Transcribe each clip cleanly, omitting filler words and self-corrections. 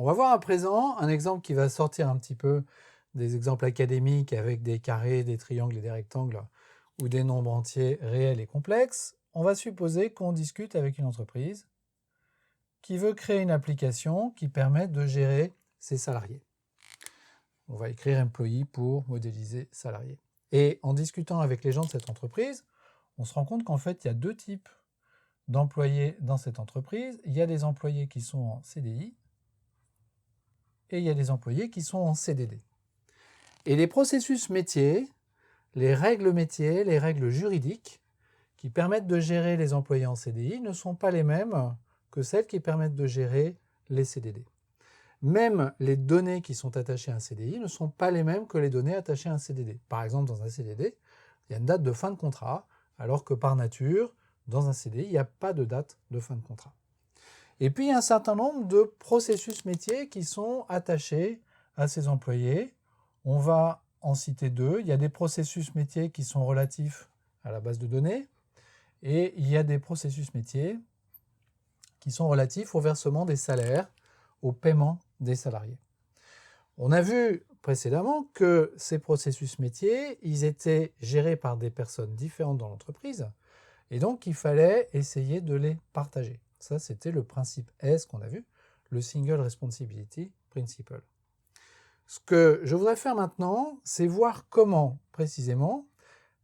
On va voir à présent un exemple qui va sortir un petit peu des exemples académiques avec des carrés, des triangles et des rectangles ou des nombres entiers réels et complexes. On va supposer qu'on discute avec une entreprise qui veut créer une application qui permet de gérer ses salariés. On va écrire employee pour modéliser salarié. Et en discutant avec les gens de cette entreprise, on se rend compte qu'en fait, il y a deux types d'employés dans cette entreprise. Il y a des employés qui sont en CDI et il y a des employés qui sont en CDD. Et les processus métiers, les règles métiers, les règles juridiques qui permettent de gérer les employés en CDI ne sont pas les mêmes que celles qui permettent de gérer les CDD. Même les données qui sont attachées à un CDI ne sont pas les mêmes que les données attachées à un CDD. Par exemple, dans un CDD, il y a une date de fin de contrat, alors que par nature, dans un CDI, il n'y a pas de date de fin de contrat. Et puis, il y a un certain nombre de processus métiers qui sont attachés à ces employés. On va en citer deux. Il y a des processus métiers qui sont relatifs à la base de données, et il y a des processus métiers qui sont relatifs au versement des salaires, au paiement des salariés. On a vu précédemment que ces processus métiers, ils étaient gérés par des personnes différentes dans l'entreprise, et donc il fallait essayer de les partager. Ça, c'était le principe S qu'on a vu, le Single Responsibility Principle. Ce que je voudrais faire maintenant, c'est voir comment, précisément,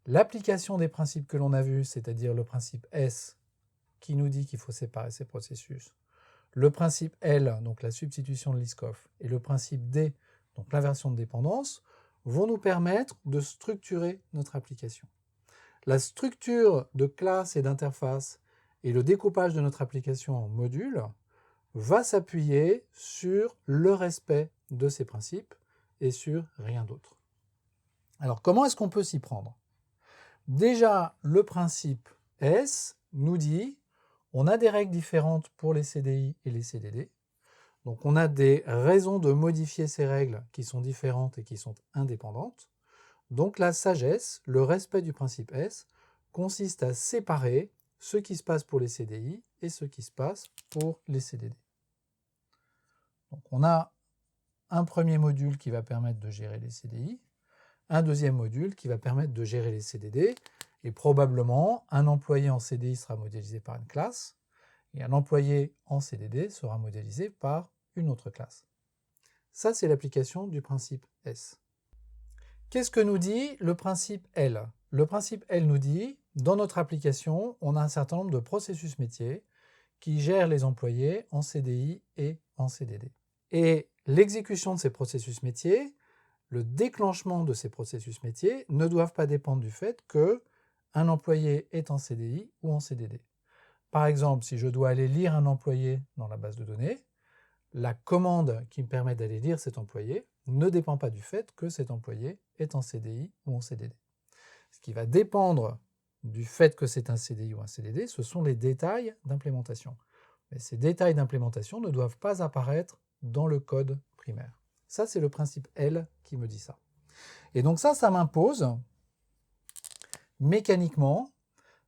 l'application des principes que l'on a vus, c'est-à-dire le principe S, qui nous dit qu'il faut séparer ces processus, le principe L, donc la substitution de Liskov, et le principe D, donc l'inversion de dépendance, vont nous permettre de structurer notre application. La structure de classe et d'interface et le découpage de notre application en modules va s'appuyer sur le respect de ces principes et sur rien d'autre. Alors, comment est-ce qu'on peut s'y prendre? Déjà, le principe S nous dit on a des règles différentes pour les CDI et les CDD. Donc, on a des raisons de modifier ces règles qui sont différentes et qui sont indépendantes. Donc, la sagesse, le respect du principe S, consiste à séparer ce qui se passe pour les CDI et ce qui se passe pour les CDD. Donc, on a un premier module qui va permettre de gérer les CDI, un deuxième module qui va permettre de gérer les CDD, et probablement un employé en CDI sera modélisé par une classe, et un employé en CDD sera modélisé par une autre classe. Ça, c'est l'application du principe S. Qu'est-ce que nous dit le principe L? Le principe L nous dit, dans notre application, on a un certain nombre de processus métiers qui gèrent les employés en CDI et en CDD. Et l'exécution de ces processus métiers, le déclenchement de ces processus métiers ne doivent pas dépendre du fait qu'un employé est en CDI ou en CDD. Par exemple, si je dois aller lire un employé dans la base de données, la commande qui me permet d'aller lire cet employé ne dépend pas du fait que cet employé est en CDI ou en CDD. Ce qui va dépendre du fait que c'est un CDI ou un CDD, ce sont les détails d'implémentation. Mais ces détails d'implémentation ne doivent pas apparaître dans le code primaire. Ça, c'est le principe L qui me dit ça. Et donc ça m'impose mécaniquement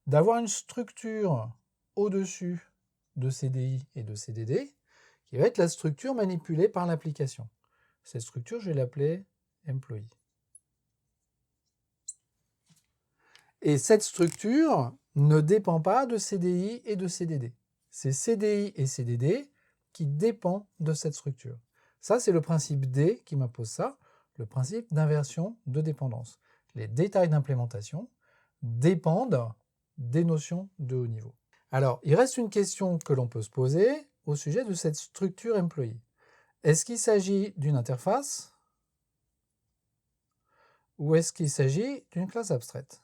d'avoir une structure au-dessus de CDI et de CDD qui va être la structure manipulée par l'application. Cette structure, je vais l'appeler employee. Et cette structure ne dépend pas de CDI et de CDD. C'est CDI et CDD qui dépendent de cette structure. Ça, c'est le principe D qui m'impose ça, le principe d'inversion de dépendance. Les détails d'implémentation dépendent des notions de haut niveau. Alors, il reste une question que l'on peut se poser au sujet de cette structure employee. Est-ce qu'il s'agit d'une interface ou est-ce qu'il s'agit d'une classe abstraite?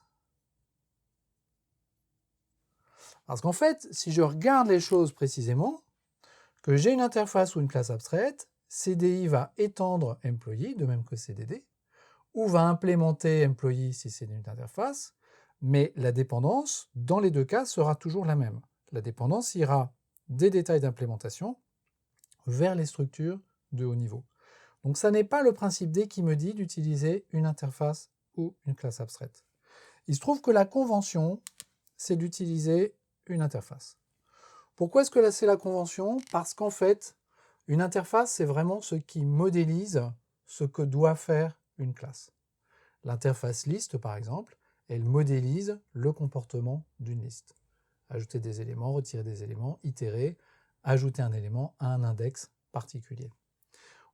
Parce qu'en fait, si je regarde les choses précisément, que j'ai une interface ou une classe abstraite, CDI va étendre employee, de même que CDD, ou va implémenter employee si c'est une interface, mais la dépendance, dans les deux cas, sera toujours la même. La dépendance ira des détails d'implémentation vers les structures de haut niveau. Donc ça n'est pas le principe D qui me dit d'utiliser une interface ou une classe abstraite. Il se trouve que la convention, c'est d'utiliser une interface. Pourquoi est-ce que là c'est la convention? Parce qu'en fait, Une interface, c'est vraiment ce qui modélise ce que doit faire une classe. L'interface liste, par exemple, elle modélise le comportement d'une liste. Ajouter des éléments, retirer des éléments, itérer, ajouter un élément à un index particulier.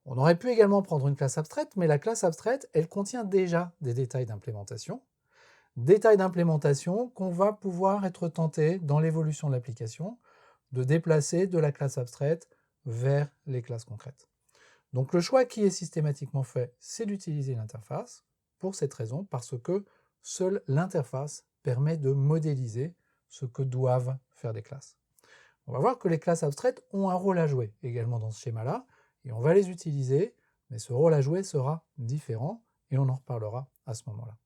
On aurait pu également prendre une classe abstraite, mais la classe abstraite, elle contient déjà des détails d'implémentation. Détails d'implémentation qu'on va pouvoir être tenté dans l'évolution de l'application de déplacer de la classe abstraite vers les classes concrètes. Donc le choix qui est systématiquement fait, c'est d'utiliser l'interface, pour cette raison, parce que seule l'interface permet de modéliser ce que doivent faire les classes. On va voir que les classes abstraites ont un rôle à jouer également dans ce schéma-là, et on va les utiliser, mais ce rôle à jouer sera différent, et on en reparlera à ce moment-là.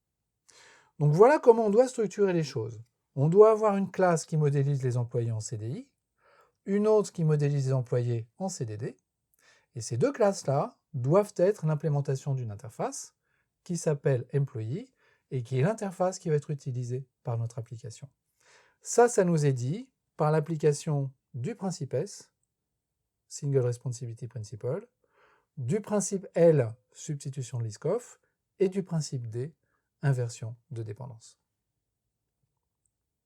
Donc voilà comment on doit structurer les choses. On doit avoir une classe qui modélise les employés en CDI, une autre qui modélise les employés en CDD, et ces deux classes-là doivent être l'implémentation d'une interface qui s'appelle employee et qui est l'interface qui va être utilisée par notre application. Ça nous est dit par l'application du principe S, Single Responsibility Principle, du principe L, substitution de Liskov, et du principe D, inversion de dépendance.